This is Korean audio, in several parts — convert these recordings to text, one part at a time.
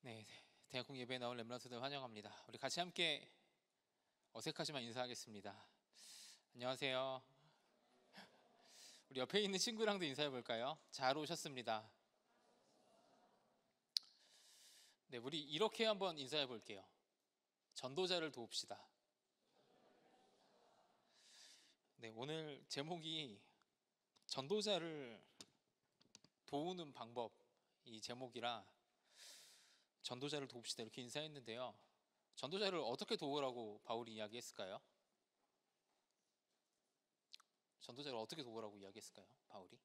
네, 대학국 예배에 나온 렘넌트들 환영합니다. 우리 같이 함께 어색하지만 인사하겠습니다. 안녕하세요. 우리 옆에 있는 친구랑도 인사해 볼까요? 잘 오셨습니다. 네, 우리 이렇게 한번 인사해 볼게요. 전도자를 도웁시다. 네, 오늘 제목이 전도자를 도우는 방법, 이 제목이라 전도자를 도웁시다 이렇게 인사했는데요. 전도자를 어떻게 도우라고 바울이 이야기했을까요? 전도자를 어떻게 도우라고 이야기했을까요? 바울이?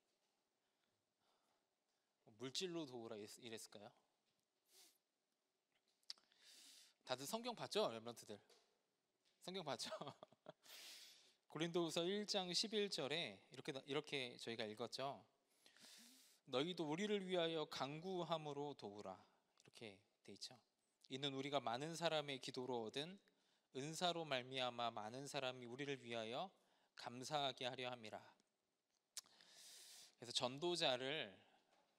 물질로 도우라 이랬을까요? 다들 성경 봤죠? 렘넌트들 성경 봤죠? 고린도후서 1장 11절에 이렇게 저희가 읽었죠. 너희도 우리를 위하여 간구함으로 도우라 이렇게 돼 있죠. 이는 우리가 많은 사람의 기도로 얻은 은사로 말미암아 많은 사람이 우리를 위하여 감사하게 하려 함이라. 그래서 전도자를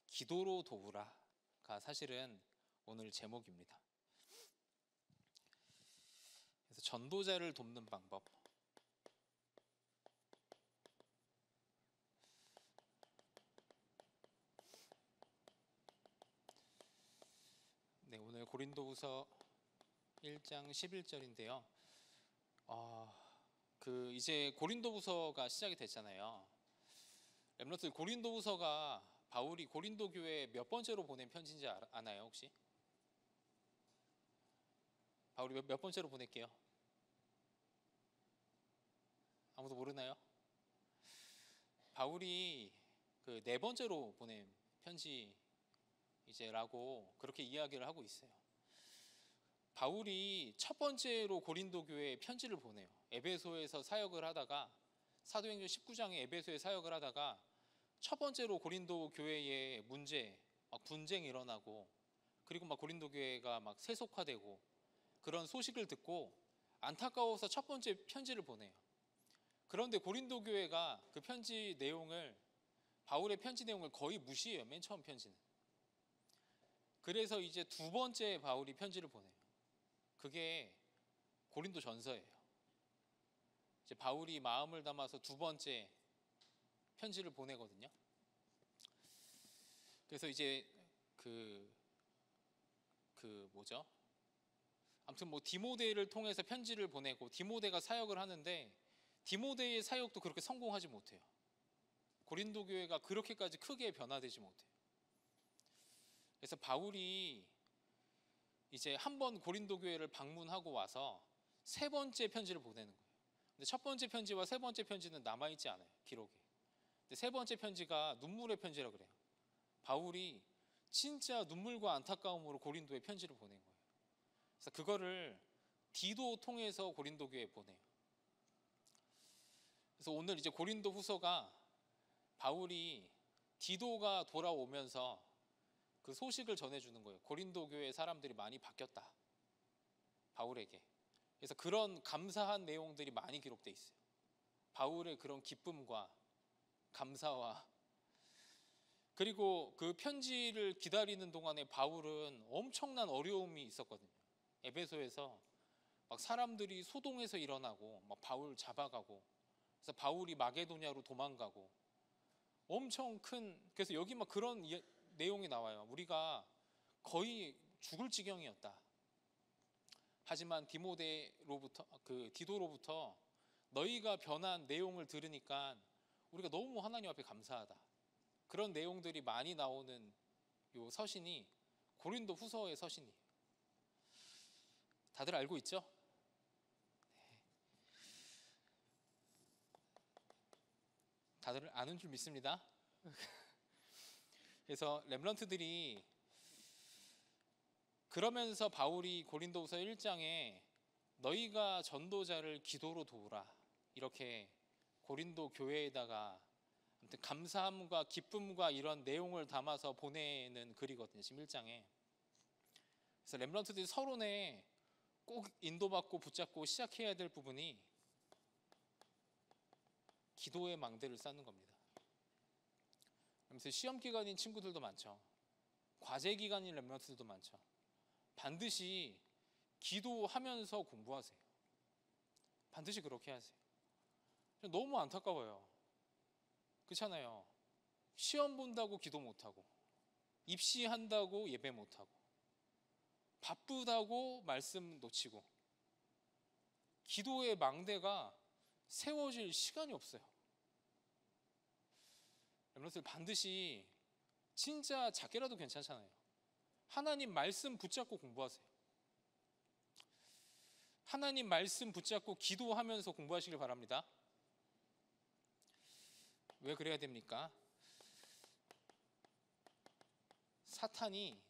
기도로 도우라가 사실은 오늘 제목입니다. 그래서 전도자를 돕는 방법. 네, 오늘 고린도후서 1장 11절인데요. 이제 고린도후서가 시작이 됐잖아요. 렘넌트 고린도후서가 바울이 고린도 교회에 몇 번째로 보낸 편지인지 아나요 혹시? 바울이 몇 번째로 보낼게요? 아무도 모르나요? 바울이 그 네 번째로 보낸 편지 이제라고 그렇게 이야기를 하고 있어요. 바울이 첫 번째로 고린도 교회에 편지를 보내요. 에베소에서 사역을 하다가 사도행전 19장에 에베소에 사역을 하다가 첫 번째로 고린도 교회에 문제, 막 분쟁이 일어나고 그리고 막 고린도 교회가 막 세속화되고 그런 소식을 듣고 안타까워서 첫 번째 편지를 보내요. 그런데 고린도 교회가 그 편지 내용을 바울의 편지 내용을 거의 무시해요. 맨 처음 편지는. 그래서 이제 두 번째 바울이 편지를 보내요. 그게 고린도 전서예요. 이제 바울이 마음을 담아서 두 번째 편지를 보내거든요. 그래서 이제 아무튼 뭐 디모데를 통해서 편지를 보내고 디모데가 사역을 하는데 디모데의 사역도 그렇게 성공하지 못해요. 고린도 교회가 그렇게까지 크게 변화되지 못해요. 그래서 바울이 이제 한 번 고린도 교회를 방문하고 와서 세 번째 편지를 보내는 거예요. 근데 첫 번째 편지와 세 번째 편지는 남아있지 않아요, 기록에. 근데 세 번째 편지가 눈물의 편지라고 그래요. 바울이 진짜 눈물과 안타까움으로 고린도에 편지를 보낸 거예요. 그래서 그거를 디도 통해서 고린도 교회에 보내요. 그래서 오늘 이제 고린도 후서가 바울이 디도가 돌아오면서 그 소식을 전해주는 거예요. 고린도 교회 사람들이 많이 바뀌었다, 바울에게. 그래서 그런 감사한 내용들이 많이 기록되어 있어요. 바울의 그런 기쁨과 감사와, 그리고 그 편지를 기다리는 동안에 바울은 엄청난 어려움이 있었거든요. 에베소에서 막 사람들이 소동해서 일어나고 막 바울 잡아가고, 그래서 바울이 마게도냐로 도망가고 엄청 큰, 그래서 여기 막 그런 내용이 나와요. 우리가 거의 죽을 지경이었다. 하지만 디도로부터 너희가 변한 내용을 들으니까 우리가 너무 하나님 앞에 감사하다. 그런 내용들이 많이 나오는 요 서신이 고린도 후서의 서신이에요. 다들 알고 있죠? 네. 다들 아는 줄 믿습니다. 그래서 렘넌트들이 그러면서 바울이 고린도후서 1장에 너희가 전도자를 기도로 도우라 이렇게 고린도 교회에다가 아무튼 감사함과 기쁨과 이런 내용을 담아서 보내는 글이거든요, 지금 1장에. 그래서 렘넌트들이 서론에 꼭 인도받고 붙잡고 시작해야 될 부분이 기도의 망대를 쌓는 겁니다. 그래서 시험 기간인 친구들도 많죠. 과제 기간인 렘넌트들도 많죠. 반드시 기도하면서 공부하세요. 반드시 그렇게 하세요. 너무 안타까워요. 그렇잖아요. 시험 본다고 기도 못하고, 입시한다고 예배 못하고, 바쁘다고 말씀 놓치고, 기도의 망대가 세워질 시간이 없어요. 여러분들 반드시 진짜 작게라도 괜찮잖아요. 하나님 말씀 붙잡고 공부하세요. 하나님 말씀 붙잡고 기도하면서 공부하시길 바랍니다. 왜 그래야 됩니까? 사탄이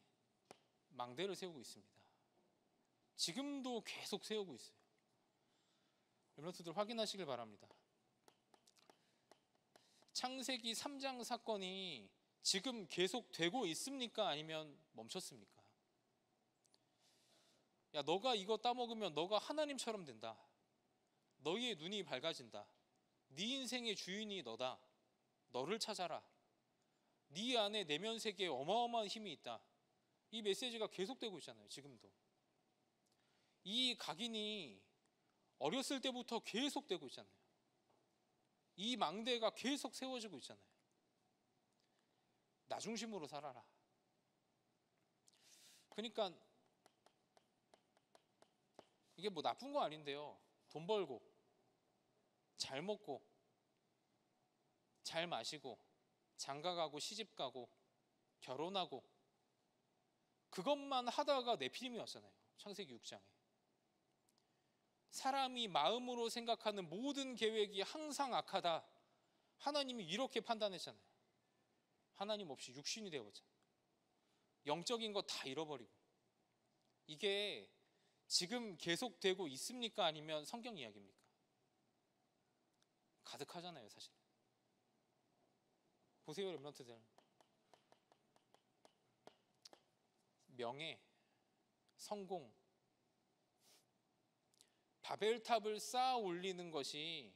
망대를 세우고 있습니다. 지금도 계속 세우고 있어요. 여러분들 확인하시길 바랍니다. 창세기 3장 사건이 지금 계속 되고 있습니까? 아니면 멈췄습니까? 야, 너가 이거 따먹으면 너가 하나님처럼 된다. 너희의 눈이 밝아진다. 네 인생의 주인이 너다. 너를 찾아라. 네 안에 내면 세계에 어마어마한 힘이 있다. 이 메시지가 계속되고 있잖아요. 지금도. 이 각인이 어렸을 때부터 계속되고 있잖아요. 이 망대가 계속 세워지고 있잖아요. 나 중심으로 살아라. 그러니까 이게 뭐 나쁜 거 아닌데요. 돈 벌고, 잘 먹고, 잘 마시고, 장가 가고, 시집 가고, 결혼하고, 그것만 하다가 네피림이 왔잖아요. 창세기 6장에. 사람이 마음으로 생각하는 모든 계획이 항상 악하다. 하나님이 이렇게 판단했잖아요. 하나님 없이 육신이 되어버렸잖아요. 영적인 거 다 잃어버리고. 이게 지금 계속되고 있습니까? 아니면 성경 이야기입니까? 가득하잖아요, 사실. 보세요, 렘넌트들. 명예, 성공, 바벨탑을 쌓아 올리는 것이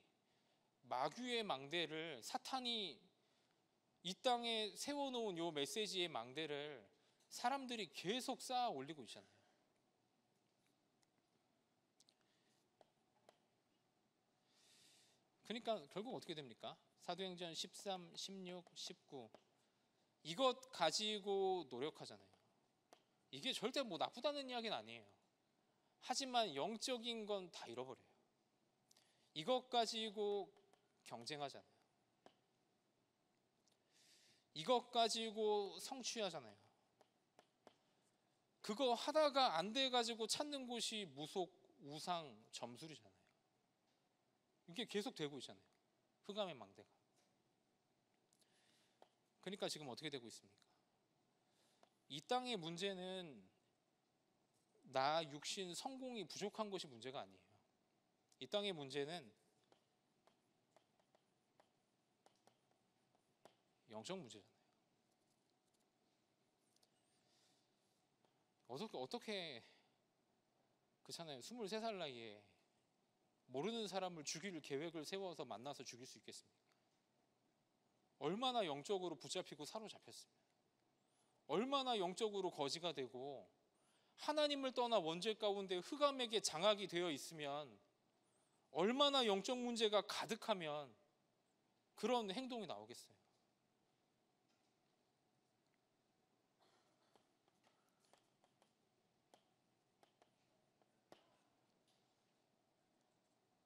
마귀의 망대를, 사탄이 이 땅에 세워놓은 요 메시지의 망대를 사람들이 계속 쌓아 올리고 있잖아요. 그러니까 결국 어떻게 됩니까? 사도행전 13, 16, 19 이것 가지고 노력하잖아요. 이게 절대 뭐 나쁘다는 이야기는 아니에요. 하지만 영적인 건 다 잃어버려요. 이것 가지고 경쟁하잖아요. 이것 가지고 성취하잖아요. 그거 하다가 안 돼가지고 찾는 곳이 무속, 우상, 점술이잖아요. 이게 계속 되고 있잖아요. 흑암의 망대가. 그러니까 지금 어떻게 되고 있습니까? 이 땅의 문제는 나 육신 성공이 부족한 것이 문제가 아니에요. 이 땅의 문제는 영적 문제잖아요. 어떻게 그렇잖아요. 23살 나이에 모르는 사람을 죽일 계획을 세워서 만나서 죽일 수 있겠습니까? 얼마나 영적으로 붙잡히고 사로잡혔습니까? 얼마나 영적으로 거지가 되고 하나님을 떠나 원죄 가운데 흑암에게 장악이 되어 있으면, 얼마나 영적 문제가 가득하면 그런 행동이 나오겠어요.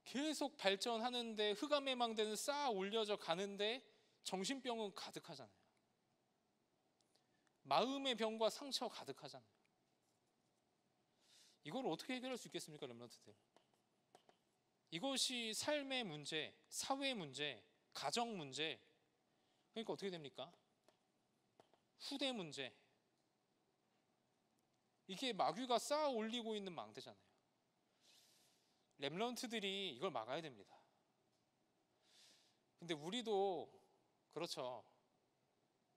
계속 발전하는데 흑암의 망대는 쌓아 올려져 가는데 정신병은 가득하잖아요. 마음의 병과 상처 가득하잖아요. 이걸 어떻게 해결할 수 있겠습니까, 렘넌트들? 이것이 삶의 문제, 사회 문제, 가정 문제, 그러니까 어떻게 됩니까? 후대 문제. 이게 마귀가 쌓아 올리고 있는 망대잖아요. 렘넌트들이 이걸 막아야 됩니다. 근데 우리도 그렇죠.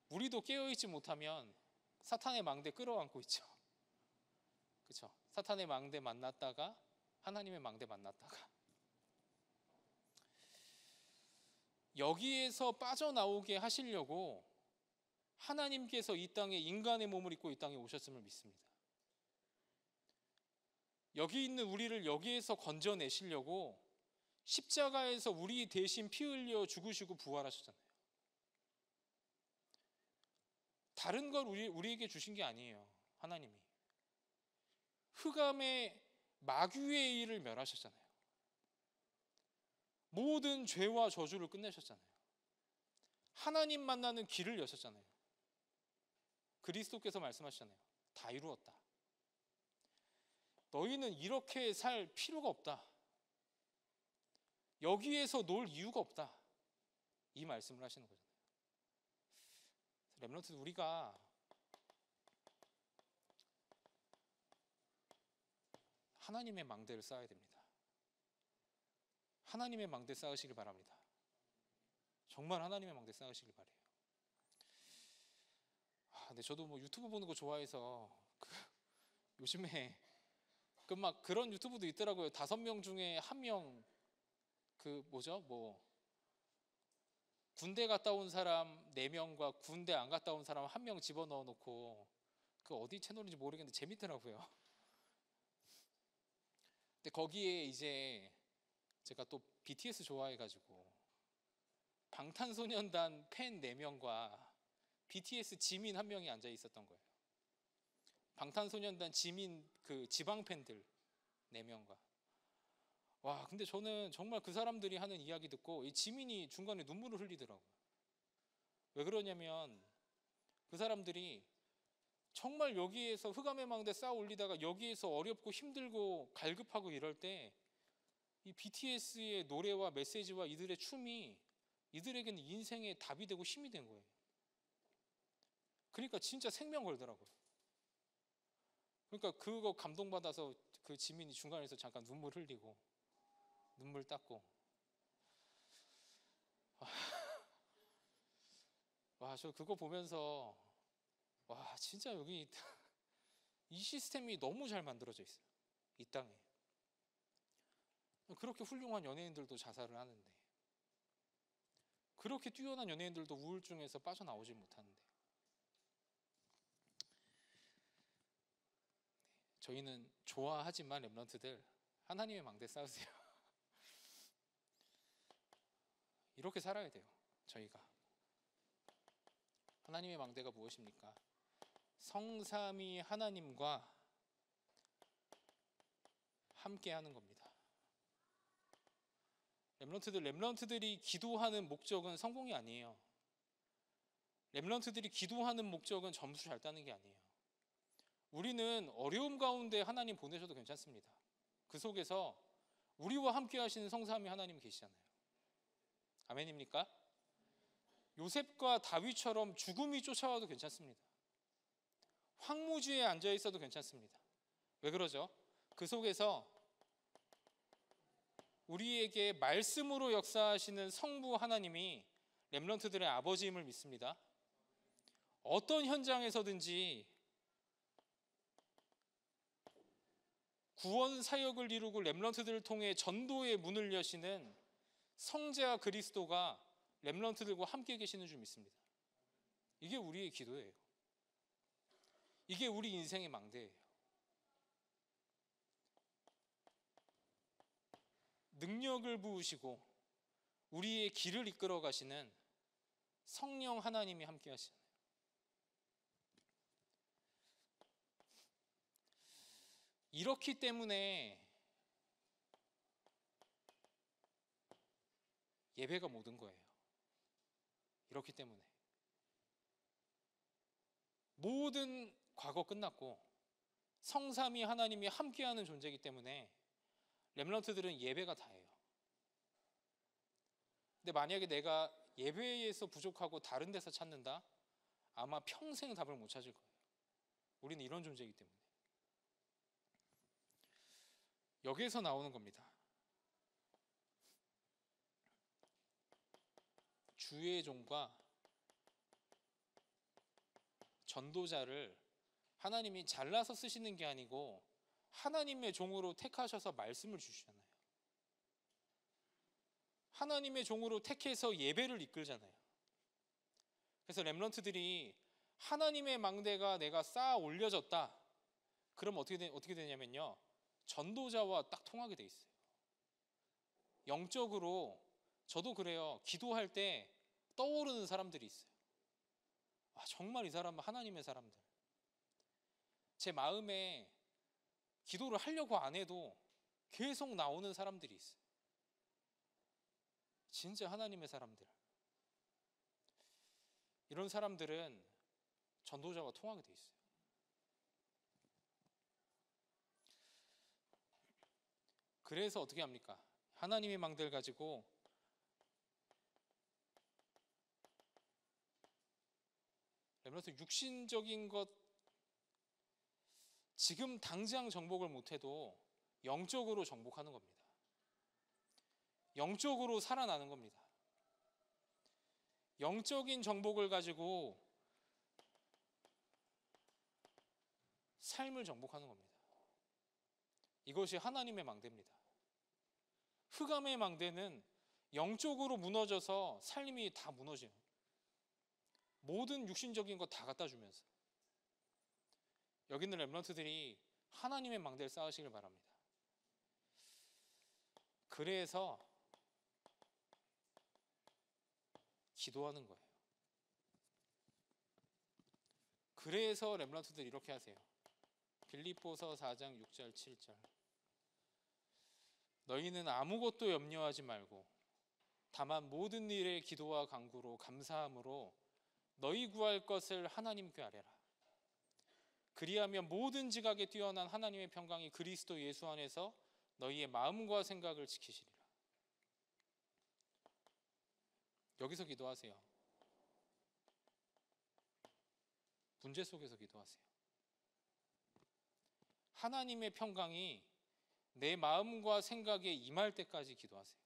우리도 깨어있지 못하면 사탄의 망대 끌어안고 있죠. 그렇죠. 사탄의 망대 만났다가 하나님의 망대 만났다가, 여기에서 빠져나오게 하시려고 하나님께서 이 땅에 인간의 몸을 입고 이 땅에 오셨음을 믿습니다. 여기 있는 우리를 여기에서 건져내시려고 십자가에서 우리 대신 피 흘려 죽으시고 부활하셨잖아요. 다른 걸 우리에게 주신 게 아니에요. 하나님이 흑암의 마귀의 일을 멸하셨잖아요. 모든 죄와 저주를 끝내셨잖아요. 하나님 만나는 길을 여셨잖아요. 그리스도께서 말씀하셨잖아요. 다 이루었다. 너희는 이렇게 살 필요가 없다. 여기에서 놀 이유가 없다. 이 말씀을 하시는 거잖아요. 렘넌트 우리가 하나님의 망대를 쌓아야 됩니다. 하나님의 망대 쌓으시길 바랍니다. 정말 하나님의 망대 쌓으시길 바래요. 근데 저도 뭐 유튜브 보는 거 좋아해서 요즘에 막 그런 유튜브도 있더라고요. 5명 중에 1명 군대 갔다 온 사람 4명과 군대 안 갔다 온 사람 1명 집어넣어 놓고 그 어디 채널인지 모르겠는데 재밌더라고요. 근데 거기에 이제 제가 또 BTS 좋아해가지고 방탄소년단 팬 4명과 BTS 지민 1명이 앉아 있었던 거예요. 방탄소년단 지민 지방 팬들 4명과. 와, 근데 저는 정말 그 사람들이 하는 이야기 듣고 이 지민이 중간에 눈물을 흘리더라고요. 왜 그러냐면 그 사람들이 정말 여기에서 흑암의 망대 쌓아 올리다가 여기에서 어렵고 힘들고 갈급하고 이럴 때 이 BTS의 노래와 메시지와 이들의 춤이 이들에게는 인생의 답이 되고 힘이 된 거예요. 그러니까 진짜 생명 걸더라고요. 그러니까 그거 감동받아서 그 지민이 중간에서 잠깐 눈물 흘리고 눈물 닦고 와, 저 그거 보면서 와, 진짜 여기 이 시스템이 너무 잘 만들어져 있어요. 이 땅에 그렇게 훌륭한 연예인들도 자살을 하는데, 그렇게 뛰어난 연예인들도 우울증에서 빠져나오지 못하는데, 저희는 좋아하지만 렘넌트들 하나님의 망대 쌓으세요. 이렇게 살아야 돼요. 저희가 하나님의 망대가 무엇입니까? 성삼위 하나님과 함께 하는 겁니다. 렘넌트들이 기도하는 목적은 성공이 아니에요. 렘넌트들이 기도하는 목적은 점수 잘 따는 게 아니에요. 우리는 어려움 가운데 하나님 보내셔도 괜찮습니다. 그 속에서 우리와 함께 하시는 성삼위 하나님이 계시잖아요. 아멘입니까? 요셉과 다윗처럼 죽음이 쫓아와도 괜찮습니다. 황무지에 앉아 있어도 괜찮습니다. 왜 그러죠? 그 속에서 우리에게 말씀으로 역사하시는 성부 하나님이 렘넌트들의 아버지임을 믿습니다. 어떤 현장에서든지 구원 사역을 이루고 렘넌트들을 통해 전도의 문을 여시는 성자 그리스도가 렘넌트들과 함께 계시는 줄 믿습니다. 이게 우리의 기도예요. 이게 우리 인생의 망대예요. 능력을 부으시고 우리의 길을 이끌어 가시는 성령 하나님이 함께 하시잖아요. 이렇기 때문에 예배가 모든 거예요. 이렇기 때문에 모든 과거 끝났고 성삼위 하나님이 함께하는 존재이기 때문에 렘넌트들은 예배가 다예요. 근데 만약에 내가 예배에서 부족하고 다른 데서 찾는다? 아마 평생 답을 못 찾을 거예요. 우리는 이런 존재이기 때문에. 여기에서 나오는 겁니다. 주의 종과 전도자를 하나님이 잘라서 쓰시는 게 아니고 하나님의 종으로 택하셔서 말씀을 주시잖아요. 하나님의 종으로 택해서 예배를 이끌잖아요. 그래서 렘넌트들이 하나님의 망대가 내가 쌓아 올려졌다. 그럼 어떻게 되냐면요, 전도자와 딱 통하게 돼 있어요. 영적으로 저도 그래요. 기도할 때 떠오르는 사람들이 있어요. 정말 이 사람은 하나님의 사람들. 제 마음에 기도를 하려고 안 해도 계속 나오는 사람들이 있어요. 진짜 하나님의 사람들. 이런 사람들은 전도자와 통하게 돼 있어요. 그래서 어떻게 합니까? 하나님의 망대를 가지고 그래서 육신적인 것 지금 당장 정복을 못해도 영적으로 정복하는 겁니다. 영적으로 살아나는 겁니다. 영적인 정복을 가지고 삶을 정복하는 겁니다. 이것이 하나님의 망대입니다. 흑암의 망대는 영적으로 무너져서 삶이 다 무너져요. 모든 육신적인 거 다 갖다 주면서. 여기 있는 렘넌트들이 하나님의 망대를 쌓으시길 바랍니다. 그래서 기도하는 거예요. 그래서 렘넌트들이 이렇게 하세요. 빌립보서 4장 6절 7절. 너희는 아무것도 염려하지 말고 다만 모든 일에 기도와 간구로 감사함으로 너희 구할 것을 하나님께 아뢰라. 그리하면 모든 지각에 뛰어난 하나님의 평강이 그리스도 예수 안에서 너희의 마음과 생각을 지키시리라. 여기서 기도하세요. 문제 속에서 기도하세요. 하나님의 평강이 내 마음과 생각에 임할 때까지 기도하세요.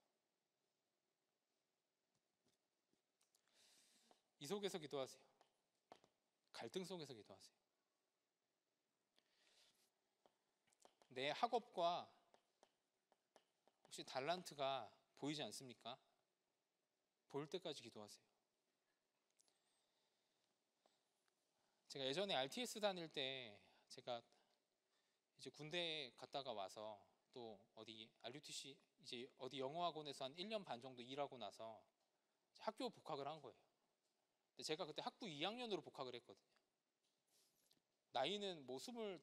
이 속에서 기도하세요. 갈등 속에서 기도하세요. 내 학업과 혹시 달란트가 보이지 않습니까? 보일 때까지 기도하세요. 제가 예전에 RTS 다닐 때 제가 이제 군대 갔다가 와서 또 어디 RUTC 이제 어디 영어학원에서 한 1년 반 정도 일하고 나서 학교 복학을 한 거예요. 근데 제가 그때 학부 2학년으로 복학을 했거든요. 나이는 뭐 25,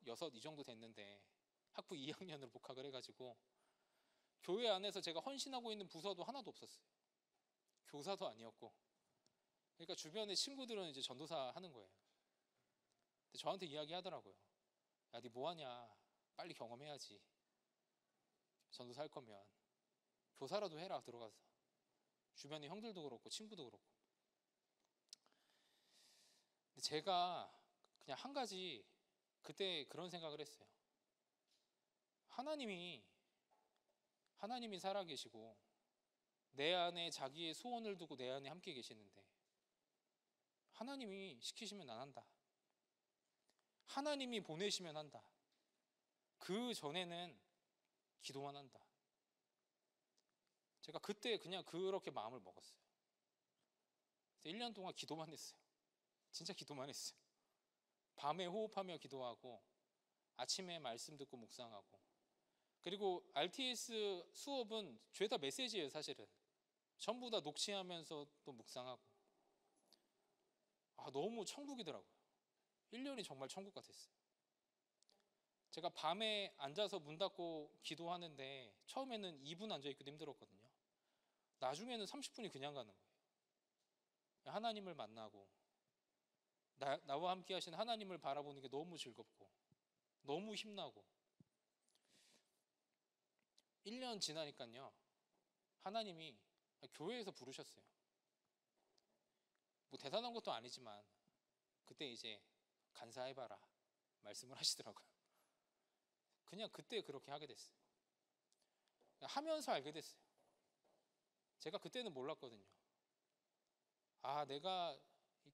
6 이 정도 됐는데 학부 2학년으로 복학을 해가지고 교회 안에서 제가 헌신하고 있는 부서도 하나도 없었어요. 교사도 아니었고. 그러니까 주변에 친구들은 이제 전도사 하는 거예요. 근데 저한테 이야기하더라고요. 야, 니 뭐하냐? 빨리 경험해야지. 전도사 할 거면 교사라도 해라, 들어가서. 주변에 형들도 그렇고 친구도 그렇고. 근데 제가 그냥 한 가지 그때 그런 생각을 했어요. 하나님이 살아계시고 내 안에 자기의 소원을 두고 내 안에 함께 계시는데 하나님이 시키시면 안 한다. 하나님이 보내시면 한다. 그 전에는 기도만 한다. 제가 그때 그냥 그렇게 마음을 먹었어요. 1년 동안 기도만 했어요. 진짜 기도만 했어요. 밤에 호흡하며 기도하고 아침에 말씀 듣고 묵상하고. 그리고 RTS 수업은 죄다 메시지예요. 사실은 전부 다 녹취하면서 또 묵상하고. 너무 천국이더라고요. 1년이 정말 천국 같았어요. 제가 밤에 앉아서 문 닫고 기도하는데 처음에는 2분 앉아있기도 힘들었거든요. 나중에는 30분이 그냥 가는 거예요. 하나님을 만나고 나와 함께 하신 하나님을 바라보는 게 너무 즐겁고 너무 힘나고. 1년 지나니까요, 하나님이 교회에서 부르셨어요. 뭐 대단한 것도 아니지만 그때 이제 간사해봐라 말씀을 하시더라고요. 그냥 그때 그렇게 하게 됐어요. 하면서 알게 됐어요. 제가 그때는 몰랐거든요. 내가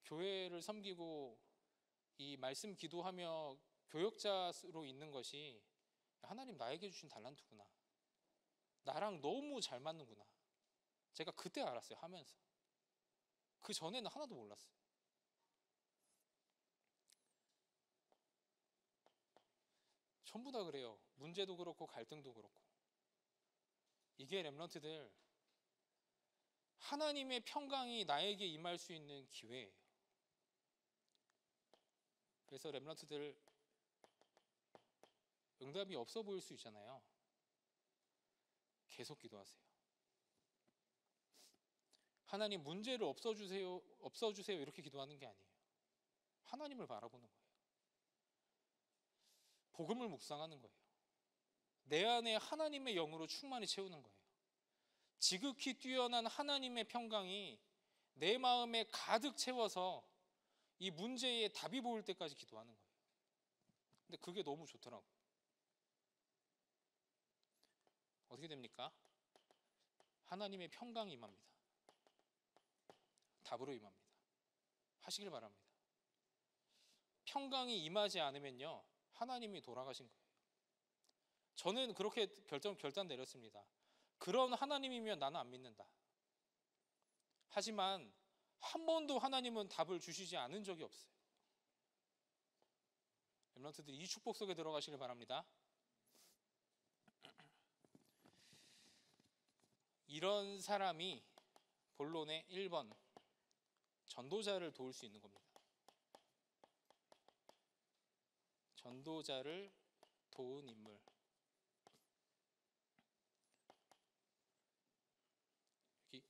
교회를 섬기고 이 말씀 기도하며 교역자로 있는 것이 하나님 나에게 주신 달란트구나. 나랑 너무 잘 맞는구나. 제가 그때 알았어요. 하면서. 그 전에는 하나도 몰랐어요. 전부 다 그래요. 문제도 그렇고 갈등도 그렇고. 이게 렘넌트들, 하나님의 평강이 나에게 임할 수 있는 기회예요. 그래서 렘넌트들 응답이 없어 보일 수 있잖아요. 계속 기도하세요. 하나님 문제를 없어주세요 이렇게 기도하는 게 아니에요. 하나님을 바라보는 거예요. 복음을 묵상하는 거예요. 내 안에 하나님의 영으로 충만히 채우는 거예요. 지극히 뛰어난 하나님의 평강이 내 마음에 가득 채워서 이 문제에 답이 보일 때까지 기도하는 거예요. 근데 그게 너무 좋더라고요. 어떻게 됩니까? 하나님의 평강이 임합니다. 답으로 임합니다. 하시길 바랍니다. 평강이 임하지 않으면요, 하나님이 돌아가신 거예요. 저는 그렇게 결단 내렸습니다. 그런 하나님이면 나는 안 믿는다. 하지만 한 번도 하나님은 답을 주시지 않은 적이 없어요. 렘넌트들이 이 축복 속에 들어가시길 바랍니다. 이런 사람이 본론의 1번 전도자를 도울 수 있는 겁니다. 전도자를 도운 인물. 여기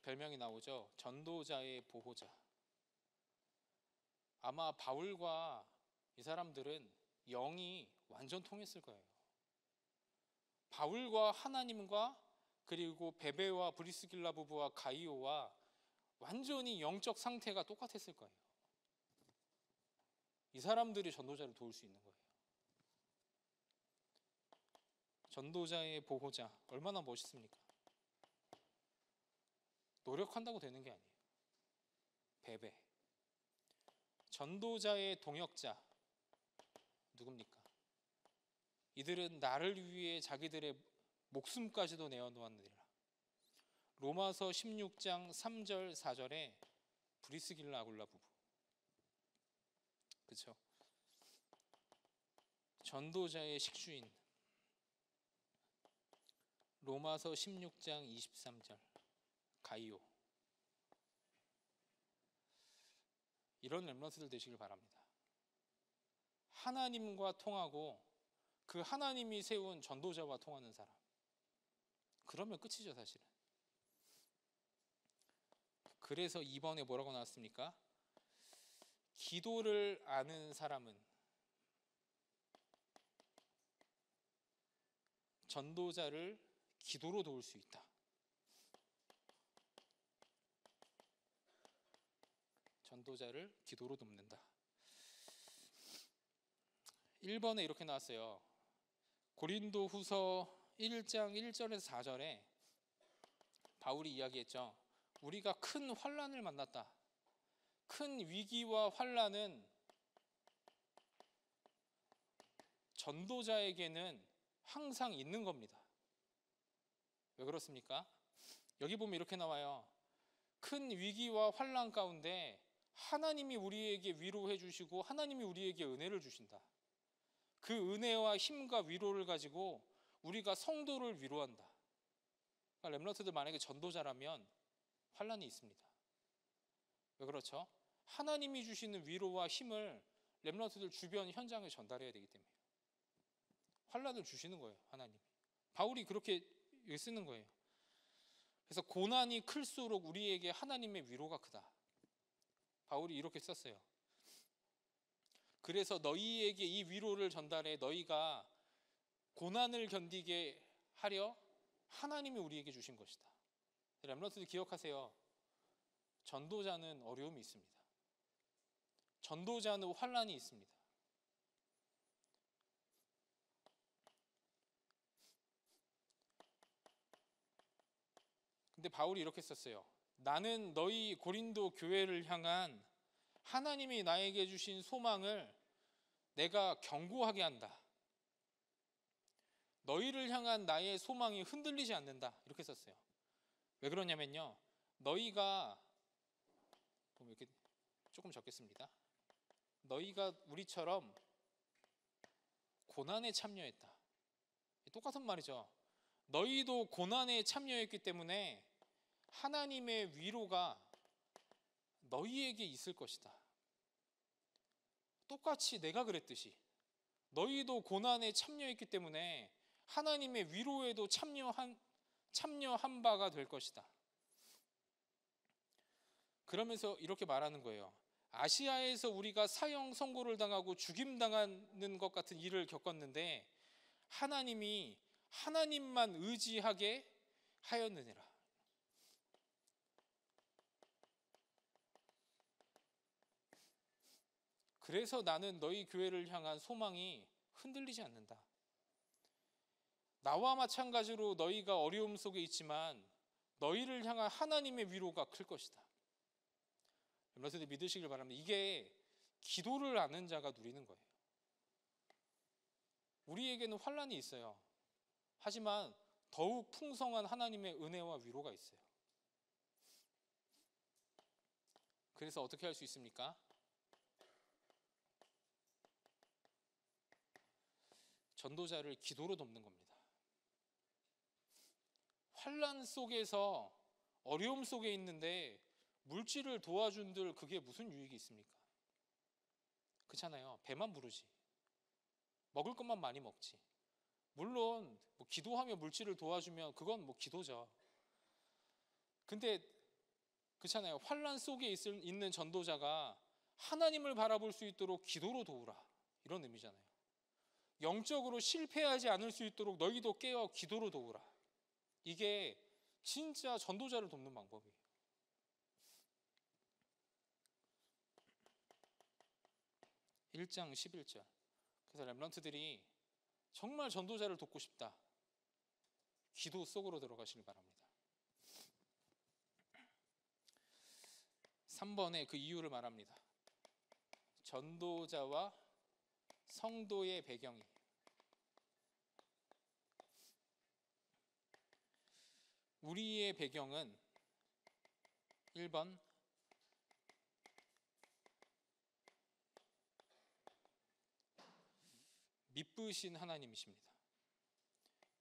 별명이 나오죠. 전도자의 보호자. 아마 바울과 이 사람들은 영이 완전 통했을 거예요. 바울과 하나님과 그리고 베베와 브리스길라 부부와 가이오와 완전히 영적 상태가 똑같았을 거예요. 이 사람들이 전도자를 도울 수 있는 거예요. 전도자의 보호자, 얼마나 멋있습니까? 노력한다고 되는 게 아니에요. 베베. 전도자의 동역자, 누굽니까? 이들은 나를 위해 자기들의 목숨까지도 내어놓았느니라. 로마서 16장 3절 4절에 브리스길라 아굴라 부부. 그렇죠? 전도자의 식주인. 로마서 16장 23절 가이오. 이런 렘넌트들 되시길 바랍니다. 하나님과 통하고 그 하나님이 세운 전도자와 통하는 사람. 그러면 끝이죠, 사실은. 그래서 2번에 뭐라고 나왔습니까? 기도를 아는 사람은 전도자를 기도로 도울 수 있다. 전도자를 기도로 돕는다. 1번에 이렇게 나왔어요. 고린도 후서 1장 1절에서 4절에 바울이 이야기했죠. 우리가 큰 환난을 만났다. 큰 위기와 환난은 전도자에게는 항상 있는 겁니다. 왜 그렇습니까? 여기 보면 이렇게 나와요. 큰 위기와 환난 가운데 하나님이 우리에게 위로해 주시고 하나님이 우리에게 은혜를 주신다. 그 은혜와 힘과 위로를 가지고 우리가 성도를 위로한다. 그러니까 렘넌트들 만약에 전도자라면 환난이 있습니다. 왜 그렇죠? 하나님이 주시는 위로와 힘을 렘넌트들 주변 현장에 전달해야 되기 때문에 환난을 주시는 거예요. 하나님이. 바울이 그렇게 쓰는 거예요. 그래서 고난이 클수록 우리에게 하나님의 위로가 크다. 바울이 이렇게 썼어요. 그래서 너희에게 이 위로를 전달해 너희가 고난을 견디게 하려 하나님이 우리에게 주신 것이다. 렘넌트들 기억하세요. 전도자는 어려움이 있습니다. 전도자는 환난이 있습니다. 근데 바울이 이렇게 썼어요. 나는 너희 고린도 교회를 향한 하나님이 나에게 주신 소망을 내가 견고하게 한다. 너희를 향한 나의 소망이 흔들리지 않는다. 이렇게 썼어요. 왜 그러냐면요. 너희가 이렇게 조금 적겠습니다. 너희가 우리처럼 고난에 참여했다. 똑같은 말이죠. 너희도 고난에 참여했기 때문에 하나님의 위로가 너희에게 있을 것이다. 똑같이 내가 그랬듯이 너희도 고난에 참여했기 때문에 하나님의 위로에도 참여한 바가 될 것이다. 그러면서 이렇게 말하는 거예요. 아시아에서 우리가 사형 선고를 당하고 죽임당하는 것 같은 일을 겪었는데 하나님이 하나님만 의지하게 하였느니라. 그래서 나는 너희 교회를 향한 소망이 흔들리지 않는다. 나와 마찬가지로 너희가 어려움 속에 있지만 너희를 향한 하나님의 위로가 클 것이다. 여러분들 믿으시길 바랍니다. 이게 기도를 아는 자가 누리는 거예요. 우리에게는 환난이 있어요. 하지만 더욱 풍성한 하나님의 은혜와 위로가 있어요. 그래서 어떻게 할 수 있습니까? 전도자를 기도로 돕는 겁니다. 환난 속에서 어려움 속에 있는데 물질을 도와준들 그게 무슨 유익이 있습니까? 그렇잖아요. 배만 부르지. 먹을 것만 많이 먹지. 물론 뭐 기도하며 물질을 도와주면 그건 뭐 기도죠. 근데 그렇잖아요. 환난 속에 있는 전도자가 하나님을 바라볼 수 있도록 기도로 도우라. 이런 의미잖아요. 영적으로 실패하지 않을 수 있도록 너희도 깨어 기도로 도우라. 이게 진짜 전도자를 돕는 방법이에요. (1장 11절) 그래서 렘넌트들이 정말 전도자를 돕고 싶다. 기도 속으로 들어가시길 바랍니다. 3번에 그 이유를 말합니다. 전도자와 성도의 배경이. 우리의 배경은 1번 미쁘신 하나님이십니다.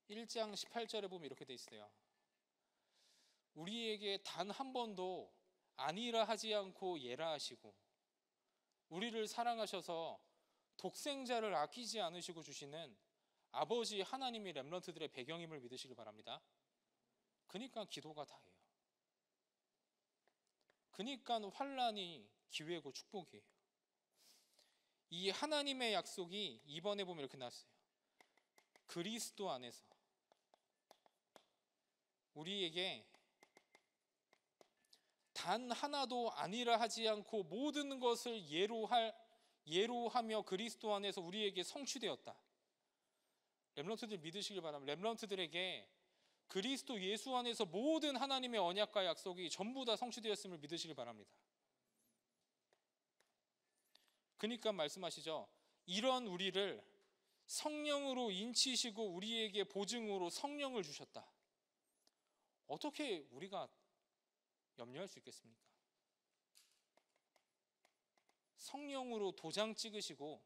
1장 18절에 보면 이렇게 돼 있어요. 우리에게 단 한 번도 아니라 하지 않고 예라 하시고 우리를 사랑하셔서 독생자를 아끼지 않으시고 주시는 아버지 하나님이 렘넌트들의 배경임을 믿으시길 바랍니다. 그러니까 기도가 다예요. 그러니까 환난이 기회고 축복이에요. 이 하나님의 약속이 2번에 보면 이렇게 나왔어요. 그리스도 안에서 우리에게 단 하나도 아니라 하지 않고 모든 것을 예로하며 그리스도 안에서 우리에게 성취되었다. 렘넌트들 믿으시길 바랍니다. 렘넌트들에게 그리스도 예수 안에서 모든 하나님의 언약과 약속이 전부 다 성취되었음을 믿으시길 바랍니다. 그러니까 말씀하시죠. 이런 우리를 성령으로 인치시고 우리에게 보증으로 성령을 주셨다. 어떻게 우리가 염려할 수 있겠습니까? 성령으로 도장 찍으시고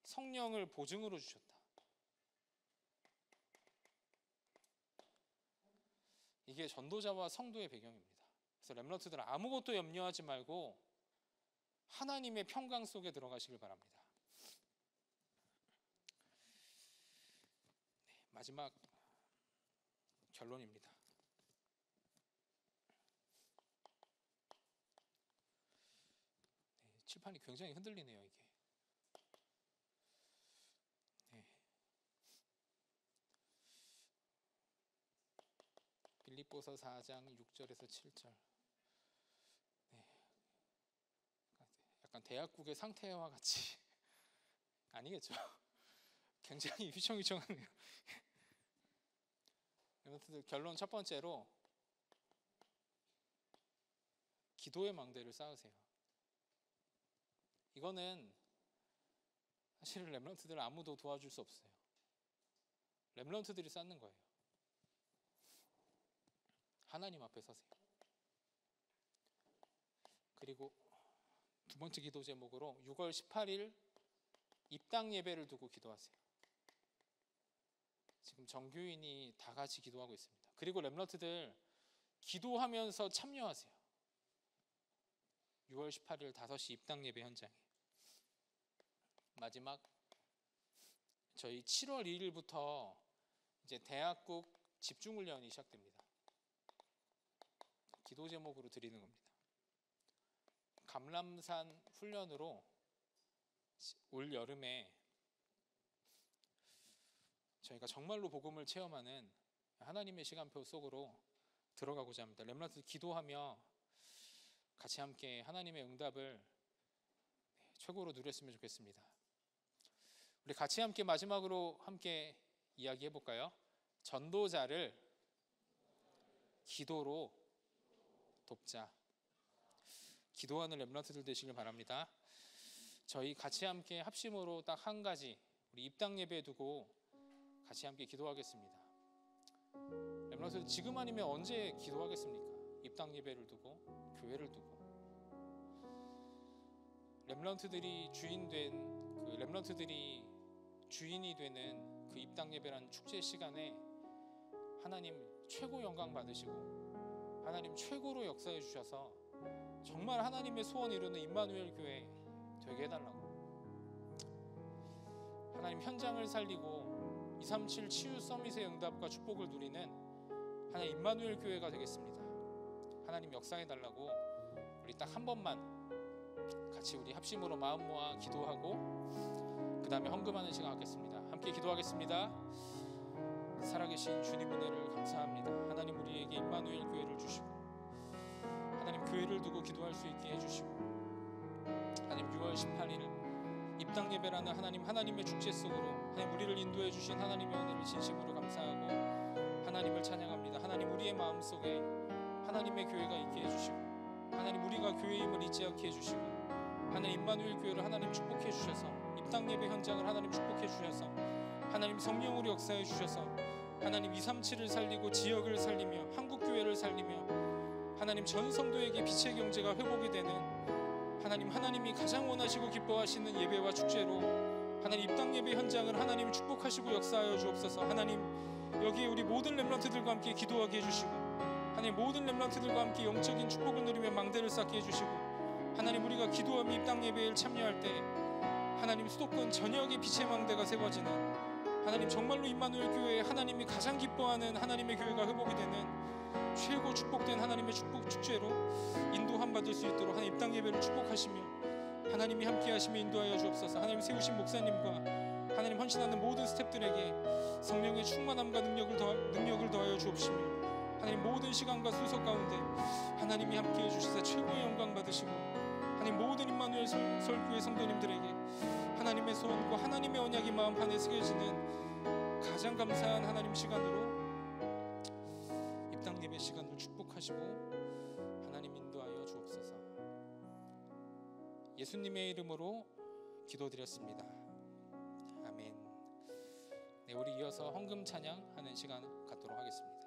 성령을 보증으로 주셨다. 이게 전도자와 성도의 배경입니다. 그래서 렘넌트들은 아무것도 염려하지 말고 하나님의 평강 속에 들어가시길 바랍니다. 마지막 결론입니다. 칠판이 굉장히 흔들리네요. 이게. 빌립보서 4장 6절에서 7절. 약간 대학국의 상태와 같이 아니겠죠? 굉장히 휘청휘청하네요. 결론 첫 번째로 기도의 망대를 쌓으세요. 이거는 사실은 렘넌트들 아무도 도와줄 수 없어요. 렘넌트들이 쌓는 거예요. 하나님 앞에 서세요. 그리고 두 번째 기도 제목으로 6월 18일 입당 예배를 두고 기도하세요. 지금 정교인이 다 같이 기도하고 있습니다. 그리고 렘넌트들 기도하면서 참여하세요. 6월 18일 5시 입당 예배 현장에. 마지막 저희 7월 2일부터 이제 대학국 집중훈련이 시작됩니다. 기도 제목으로 드리는 겁니다. 감람산 훈련으로 올 여름에 저희가 정말로 복음을 체험하는 하나님의 시간표 속으로 들어가고자 합니다. 렘넌트 기도하며 같이 함께 하나님의 응답을 최고로 누렸으면 좋겠습니다. 우리 같이 함께 마지막으로 함께 이야기해 볼까요? 전도자를 기도로 돕자. 기도하는 렘넌트들 되시길 바랍니다. 저희 같이 함께 합심으로 딱 한 가지 우리 입당 예배 두고 같이 함께 기도하겠습니다. 렘넌트들 지금 아니면 언제 기도하겠습니까? 입당 예배를 두고 교회를 두고 렘넌트들이 주인이 되는 그 입당 예배라는 축제 시간에 하나님 최고 영광 받으시고 하나님 최고로 역사해 주셔서 정말 하나님의 소원 이루는 임마누엘 교회 되게 해달라고, 하나님 현장을 살리고 237 치유 서밋의 응답과 축복을 누리는 하나님 임마누엘 교회가 되겠습니다. 하나님 역사해 달라고 우리 딱 한 번만 같이 우리 합심으로 마음 모아 기도하고 그 다음에 헌금하는 시간 갖겠습니다. 함께 기도하겠습니다. 살아계신 주님 은혜를 감사합니다. 하나님 우리에게 임마누엘 교회를 주시고 하나님 교회를 두고 기도할 수 있게 해주시고 하나님 6월 18일 입당 예배라는 하나님의 축제 속으로 하나님 우리를 인도해 주신 하나님의 은혜를 진심으로 감사하고 하나님을 찬양합니다. 하나님 우리의 마음속에 하나님의 교회가 있게 해주시고 하나님 우리가 교회임을 잊지 않게 해주시고 하나님 임마누엘 교회를 하나님 축복해 주셔서 입당 예배 현장을 하나님 축복해 주셔서 하나님 성령으로 역사해 주셔서 하나님 237을 살리고 지역을 살리며 한국교회를 살리며 하나님 전 성도에게 빛의 경제가 회복이 되는 하나님이 가장 원하시고 기뻐하시는 예배와 축제로 하나님 입당 예배 현장을 하나님 축복하시고 역사하여 주옵소서. 하나님 여기에 우리 모든 렘넌트들과 함께 기도하게 해주시고 하나님 모든 렘넌트들과 함께 영적인 축복을 누리며 망대를 쌓게 해주시고 하나님 우리가 기도하며 입당 예배에 참여할 때 하나님 수도권 전역의 빛의 망대가 세워지는 하나님 정말로 임마누엘 교회에 하나님이 가장 기뻐하는 하나님의 교회가 회복이 되는 최고 축복된 하나님의 축복 축제로 인도함 받을 수 있도록 하나님 입당 예배를 축복하시며 하나님이 함께 하시며 인도하여 주옵소서. 하나님 세우신 목사님과 하나님 헌신하는 모든 스태프들에게 성령의 충만함과 능력을 더하여 주옵시며 하나님 모든 시간과 순서 가운데 하나님이 함께 해주시사 최고의 영광 받으시고 하나님 모든 임마누엘 설교회 성도님들에게 하나님의 소원과 하나님의 언약이 마음판에 새겨지는 가장 감사한 하나님 시간으로 입당 예배 시간을 축복하시고 하나님 인도하여 주옵소서. 예수님의 이름으로 기도드렸습니다. 아멘. 네, 우리 이어서 헌금 찬양하는 시간 갖도록 하겠습니다.